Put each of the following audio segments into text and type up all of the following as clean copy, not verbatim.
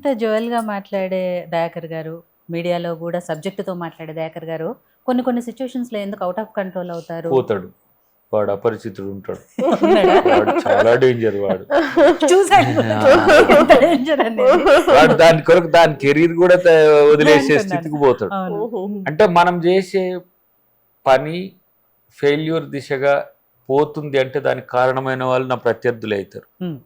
ఇంత జోయల్‌గా మాట్లాడే దయాకర్ గారు, మీడియాలో గూడా సబ్జెక్ట్‌తో మాట్లాడే దయాకర్ గారు, కొన్ని కొన్ని సిట్యుయేషన్స్‌లో ఎందుకు ఔట్ ఆఫ్ కంట్రోల్ అవుతారు? పోతాడు. వాడు అపరిచితుడు ఉంటాడు. ఉన్నాడా? వాడు చాలా డేంజర్ వాడు. చూసాను. ఎంత డేంజర్ అనేది. వాడు దాని కొరకు దాని కెరీర్ కూడా వదిలేసే అంటున్నాను. స్థితికి పోతాడు. అవును. అంటే మనం చేసే పని ఫెయిల్యూర్ దిశగా పోతుంది అంటే దానికి కారణమైన వాళ్ళు నా ప్రత్యర్థులు అవుతారు. హ్మ్.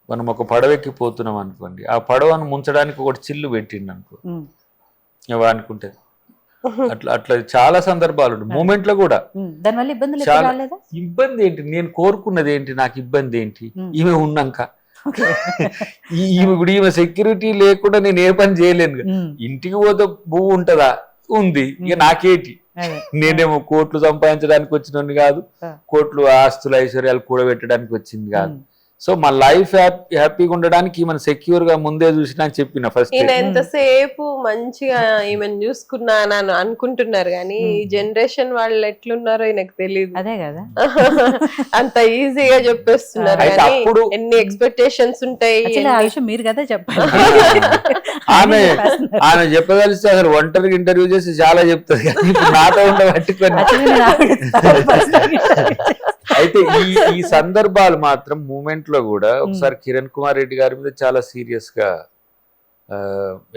మనం ఒక పడవెక్కి పోతున్నాం అనుకోండి, ఆ పడవను ముంచడానికి ఒకటి చిల్లు పెట్టిండు అనుకో, హ్మ్. అనుకుంటే అట్లా అట్లా చాలా సందర్భాలు ఉంటాయి. మూమెంట్ లో కూడా దానివల్ల ఇబ్బందులు ఎప్పుడు చాలా రాలేదా? ఇబ్బంది ఏంటి, నేను కోరుకున్నది ఏంటి, నాకు ఇబ్బంది ఏంటి, Hmm. ఈమె ఉన్నాక ఇప్పుడు ఈమె సెక్యూరిటీ లేకుండా నేను ఏ పని చేయలేను కదా. ఇంటికి పోతే పువ్వు ఉంటదా, ఉంది, ఇక నాకేంటి, అదే. నేనేమో కోట్లు సంపాదించడానికి వచ్చినోడిని కాదు, ఆ. కోట్లు ఆస్తులు ఐశ్వర్యాలు కూడబెట్టడానికి వచ్చింది కాదు. Hmm. సో మా లైఫ్ హ్యాపీగా ఉండడానికి ఈమెను సెక్యూర్ గా ముందే చూసినా అని చెప్పిన ఫస్ట్. ఈయన ఎంతసేపు మంచిగా ఈమెను చూసుకున్నాను అనుకుంటున్నారు కానీ ఈ జనరేషన్ వాళ్ళు ఎట్లున్నారో ఈయనకు తెలియదు. అదే కదా. అంత ఈజీగా చెప్పేస్తున్నారు అయితే కానీ అప్పుడు ఎన్ని ఎక్స్పెక్టేషన్స్ ఉంటాయి. యాక్చువల్లీ ఆ విషయం మీరు కదా చెప్పాలి. ఆమె ఆమె చెప్పగలిస్తే అసలు ఒంటరికి ఇంటర్వ్యూ చేసి చాలా చెప్తుంది కానీ ఇప్పుడు నాతో ఉండబట్టుకొని. Actually నేను ఆవిడ personally అయితే ఈ సందర్భాలు మాత్రం మూమెంట్ లో కూడా ఒకసారి కిరణ్ కుమార్ రెడ్డి గారి మీద చాలా సీరియస్ గా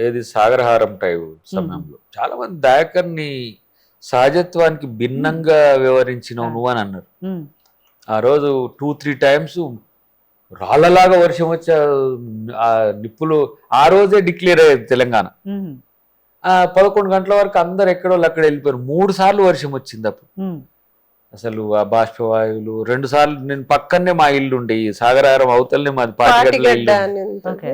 ఏది సాగరహారం టైం సమయంలో చాలా మంది దయాకర్ని సహజత్వానికి భిన్నంగా వ్యవహరించినవు నువ్వు అని అన్నారు. Hmm. ఆ రోజు 2-3 టైమ్స్ రాళ్లలాగా వర్షం వచ్చే ఆ నిప్పులు ఆ రోజే డిక్లేర్ అయ్యేది తెలంగాణ. Hmm. 11 గంటల వరకు అందరు ఎక్కడో అక్కడ వెళ్ళిపోయారు. 3 సార్లు వర్షం వచ్చింది అప్పుడు. Hmm. అసలు ఆ బాష్పవాయువులు 2 సార్లు. నేను పక్కనే మా ఇల్లు ఉండే, ఈ సాగరహారం అవతలనే మాది పాటిగడ్డల పాటిగడ్డ ఇల్లు. అని ఉంటుంది. Okay.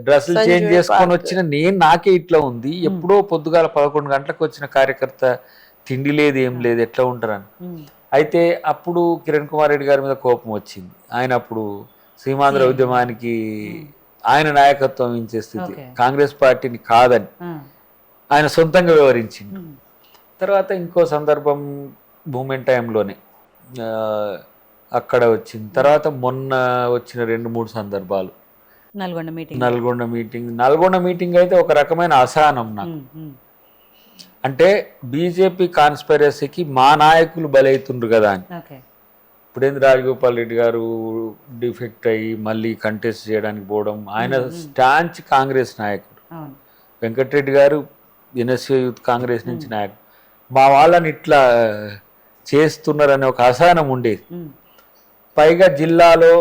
డ్రెస్సులు సంజయ్ చేంజ్ చేసుకొని పార్క్. వచ్చిన నేను నాకే ఇట్లా ఉంది. ఎప్పుడో పొద్దుగాల 11 గంటలకు వచ్చిన కార్యకర్త తిండి లేదు ఏం లేదు ఎట్లా ఉంటారని. Hmm. అయితే అప్పుడు కిరణ్ కుమార్ రెడ్డి గారి మీద కోపం వచ్చింది. ఆయన అప్పుడు సీమాంధ్ర ఉద్యమానికి ఆయన నాయకత్వం వహించే స్థితి, Okay. కాంగ్రెస్ పార్టీని కాదని Ah. ఆయన సొంతంగా వివరించింది. Hmm. తర్వాత ఇంకో సందర్భం మూమెంట్ టైంలోనే అక్కడ వచ్చింది. తర్వాత మొన్న వచ్చిన 2-3 సందర్భాలు. నల్గొండ మీటింగ్. నల్గొండ మీటింగ్ అయితే ఒక రకమైన అసహనం నాకు. అంటే బీజేపీ కాన్స్పైరసీకి మా నాయకులు బలైతుండ్రు కదా అని. ఓకే. ఇప్పుడేంది రాజగోపాల్ రెడ్డి గారు డిఫెక్ట్ అయ్యి మళ్ళీ కంటెస్ట్ చేయడానికి పోవడం, ఆయన స్టాంచ్ కాంగ్రెస్ నాయకుడు. అవును. వెంకటరెడ్డి గారు ఎన్ఎస్ఏ యూత్ కాంగ్రెస్ నుంచి నాయకుడు. మా వాళ్ళని ఇట్లా చేస్తున్నారనే ఒక అసహనం ఉండేది. పైగా జిల్లాలో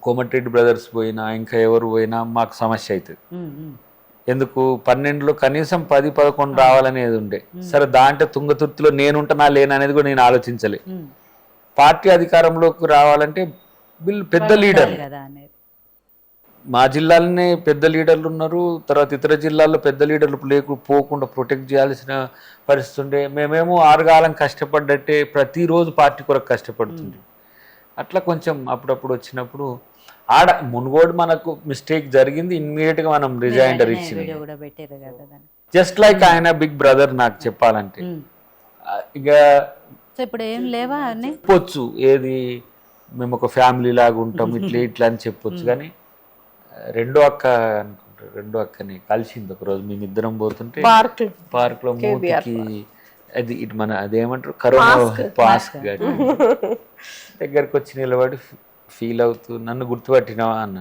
కోమటిరెడ్డి బ్రదర్స్ పోయినా ఇంకా ఎవరు పోయినా మాకు సమస్య అవుతుంది. ఎందుకు 12లో కనీసం 10-11 రావాలనేది ఉండే. సరే దాంట్లో తుంగతుర్తిలో నేనుంటనా లేననేది కూడా నేను ఆలోచించలే. పార్టీ అధికారంలోకి రావాలంటే వీళ్ళు పెద్ద లీడర్, కదా అనేది. మా జిల్లాలోనే పెద్ద లీడర్లు ఉన్నారు, తర్వాత ఇతర జిల్లాల్లో పెద్ద లీడర్లు పోకుండా ప్రొటెక్ట్ చేయాల్సిన పరిస్థితి ఉండే. మేమేమో ఆరుగాలం కష్టపడ్డట్టే ప్రతిరోజు పార్టీ కొరకు కష్టపడుతుంది. అట్లా కొంచెం అప్పుడప్పుడు వచ్చినప్పుడు ఆడ మునుగోడు మనకు మిస్టేక్ జరిగింది, ఇమ్మీడియట్ గా మనం రిజైండర్ ఇచ్చింది. వీడియో కూడా పెట్టారు కదా దాన్ని. జస్ట్ లైక్ ఆయన బిగ్ బ్రదర్ నాకు చెప్పాలంటే. ఇక సో ఇప్పుడు ఏం లేవా అన్నీ? చెప్పొచ్చు ఏది మేము ఒక ఫ్యామిలీ లాగా ఉంటాం ఇట్లా ఇట్లా అని చెప్పొచ్చు. కానీ రెండో అక్కని కలిసింది ఒకరోజు, మేమిద్దరం పోతుంటే పార్క్ లో మూతికి అది ఇటు మన అదేమంటారు కరోనా మాస్క్ దగ్గరకు వచ్చి నిలబడి ఫీల్ అవుతూ నన్ను గుర్తుపట్టినావా అన్న.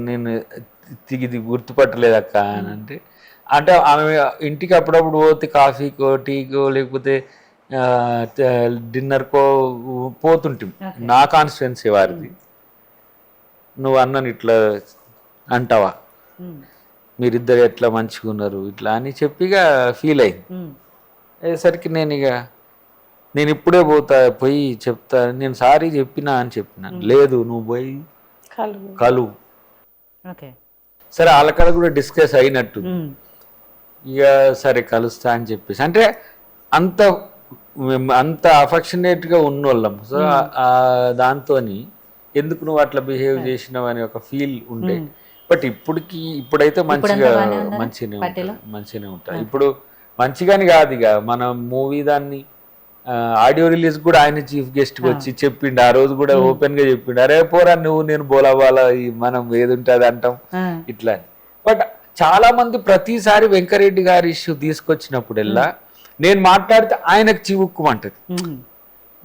నేను ఇది గుర్తుపట్టలేదు అక్క అని అంటే ఆమె ఇంటికి అప్పుడప్పుడు పోతే కాఫీకో టీకో లేకపోతే డిన్నర్కో పోతుంటాం. నా కాన్స్టిట్యున్సీ వారిది. నువ్వు అన్నని ఇట్లా అంటావా, మీరిద్దరు ఎట్లా మంచిగా ఉన్నారు ఇట్లా అని చెప్పిగా ఫీల్ అయింది. అయ్యేసరికి నేను ఇప్పుడే పోయి చెప్తా, నేను సారీ చెప్పినా అని చెప్పినాను. లేదు నువ్వు పోయి కలు. సరే వాళ్ళకాడ కూడా డిస్కస్ అయినట్టు, ఇక సరే కలుస్తా అని చెప్పేసి అంటే అంత అఫెక్షనేట్గా ఉన్నోళ్ళం. సో దాంతో ఎందుకు నువ్వు అట్లా బిహేవ్ చేసినావు అని ఒక ఫీల్ ఉండే. బట్ ఇప్పుడైతే మంచిగానే ఉంటాయి. ఇప్పుడు మంచిగాని కాదు, ఇక మన మూవీ దాన్ని ఆడియో రిలీజ్ కూడా ఆయన చీఫ్ గెస్ట్ వచ్చి చెప్పిండు, ఆ రోజు కూడా ఓపెన్ గా చెప్పిండు, అరే పోరా నువ్వు నేను బోలాబాలా మనం ఏది ఉంటుంది అంటాం ఇట్లా. బట్ చాలా మంది ప్రతిసారి వెంకరెడ్డి గారి ఇష్యూ తీసుకొచ్చినప్పుడల్లా నేను మాట్లాడితే ఆయనకు చివుక్కుమంటది.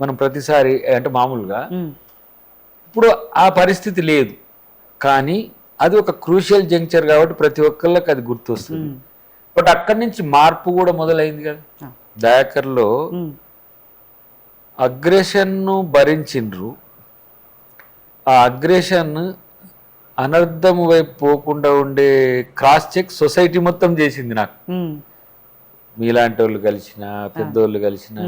మనం ప్రతిసారి అంటే మామూలుగా ఇప్పుడు ఆ పరిస్థితి లేదు, కానీ అది ఒక క్రూషియల్ జంక్చర్ కాబట్టి ప్రతి ఒక్కళ్ళకి అది గుర్తొస్తుంది. బట్ అక్కడి నుంచి మార్పు కూడా మొదలైంది కదా. దయాకర్లో అగ్రెషన్ను భరించిండ్రు, ఆ అగ్రెషన్ అనర్థం వైపు పోకుండా ఉండే క్రాస్ చెక్ సొసైటీ మొత్తం చేసింది నాకు. మీలాంటి వాళ్ళు కలిసిన పెద్దోళ్ళు కలిసిన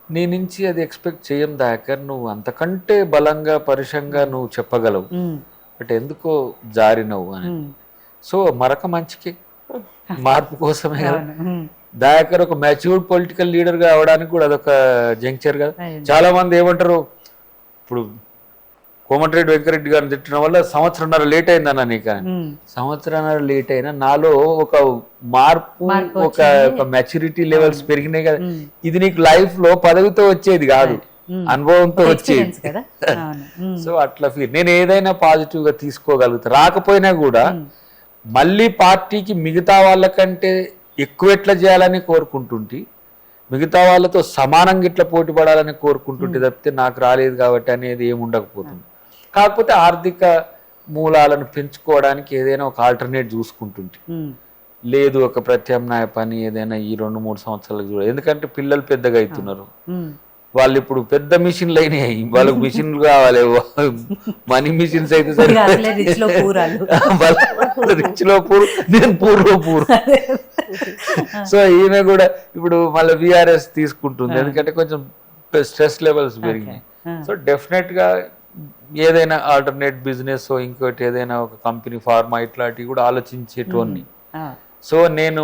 నీ నుంచి అది ఎక్స్పెక్ట్ చేయం దయాకర్, నువ్వు అంతకంటే బలంగా పరుషంగా నువ్వు చెప్పగలవు, బట్ ఎందుకో జారినవు అని. సో మరొక మంచికి మార్పు కోసమే కదా. దయాకర్ ఒక మ్యాచ్యూర్డ్ పొలిటికల్ లీడర్ గా అవడానికి కూడా అదొక జంక్చర్ కదా. చాలా మంది ఏమంటారు, ఇప్పుడు కోమటిరెడ్డి వెంకరెడ్డి గారిని తిట్టడం వల్ల సంవత్సరంన్నర లేట్ అయిందన్న నీకు, సంవత్సరంన్నర లేట్ అయినా నాలో ఒక మార్పు ఒక మెచ్యూరిటీ లెవెల్స్ పెరిగినాయి కదా. ఇది నీకు లైఫ్ లో పదవితో వచ్చేది కాదు, అనుభవంతో వచ్చేది. సో అట్లా ఫీల్ నేను ఏదైనా పాజిటివ్ గా తీసుకోగలుగుతా, రాకపోయినా కూడా మళ్ళీ పార్టీకి మిగతా వాళ్ళకంటే ఎక్కువ ఎట్లా చేయాలని కోరుకుంటుంటే, మిగతా వాళ్ళతో సమానంగా ఇట్లా పోటీ పడాలని కోరుకుంటుంటే తప్పితే నాకు రాలేదు కాబట్టి అనేది ఏమి ఉండకపోతుంది. కాకపోతే ఆర్థిక మూలాలను పెంచుకోవడానికి ఏదైనా ఒక ఆల్టర్నేట్ చూసుకుంటుంటే, లేదు ఒక ప్రత్యామ్నాయ పని ఏదైనా ఈ 2-3 సంవత్సరాలకు చూడాలి. ఎందుకంటే పిల్లలు పెద్దగా అవుతున్నారు, వాళ్ళు ఇప్పుడు పెద్ద మిషన్లు అయినాయి, వాళ్ళకి మిషన్లు కావాలి, మనీ మిషన్స్ అయితే సరే రిచ్ లో పూర్, నేను పూర్లో పూర్. సో ఈమె కూడా ఇప్పుడు మళ్ళీ విఆర్ఎస్ తీసుకుంటుంది, ఎందుకంటే కొంచెం స్ట్రెస్ లెవెల్స్ పెరిగినాయి. సో డెఫినెట్ గా ఏదైనా ఆల్టర్నేట్ బిజినెస్ ఇంకోటి ఏదైనా ఒక కంపెనీ ఫార్మా ఇట్లాంటివి కూడా ఆలోచించేటోన్ని. సో నేను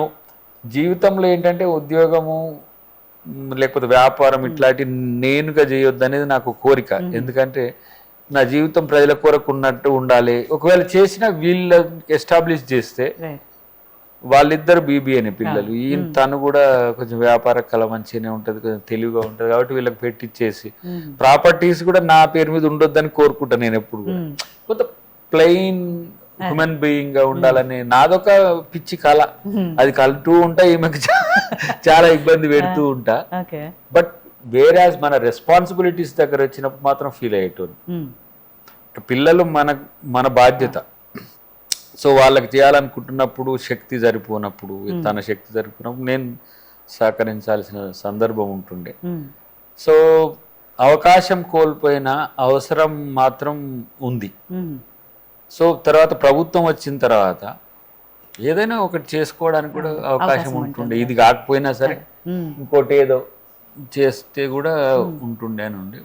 జీవితంలో ఏంటంటే ఉద్యోగము లేకపోతే వ్యాపారం ఇట్లాంటి నేనుగా చేయొద్దు అనేది నాకు కోరిక. ఎందుకంటే నా జీవితం ప్రజల కొరకు ఉన్నట్టు ఉండాలి. ఒకవేళ చేసినా వీళ్ళు ఎస్టాబ్లిష్ చేస్తే, వాళ్ళిద్దరు బీబీఏనే పిల్లలు, ఈయన తను కూడా కొంచెం వ్యాపార కళ మంచిగానే ఉంటుంది, కొంచెం తెలివిగా ఉంటుంది కాబట్టి వీళ్ళకి పెట్టిచ్చేసి ప్రాపర్టీస్ కూడా నా పేరు మీద ఉండొద్దని కోరుకుంటా నేను ఎప్పుడు కూడా. కొంత ప్లెయిన్ హ్యూమన్ బీయింగ్ గా ఉండాలని నాదొక పిచ్చి కళ. అది కలుతూ ఉంటా, ఈమెకు చాలా ఇబ్బంది పెడుతూ ఉంటా. బట్ వేరే మన రెస్పాన్సిబిలిటీస్ దగ్గర వచ్చినప్పుడు మాత్రం ఫీల్ అయ్యేటోని. పిల్లలు మన బాధ్యత. సో వాళ్ళకి చేయాలనుకుంటున్నప్పుడు శక్తి సరిపోనప్పుడు, తన శక్తి సరిపోనప్పుడు నేను సహకరించాల్సిన సందర్భం ఉంటుండే. సో అవకాశం కోల్పోయిన అవసరం మాత్రం ఉంది. సో తర్వాత ప్రభుత్వం వచ్చిన తర్వాత ఏదైనా ఒకటి చేసుకోవడానికి కూడా అవకాశం ఉంటుండే. ఇది కాకపోయినా సరే ఇంకోటి ఏదో చేస్తే కూడా ఉంటుండే అని ఉండే.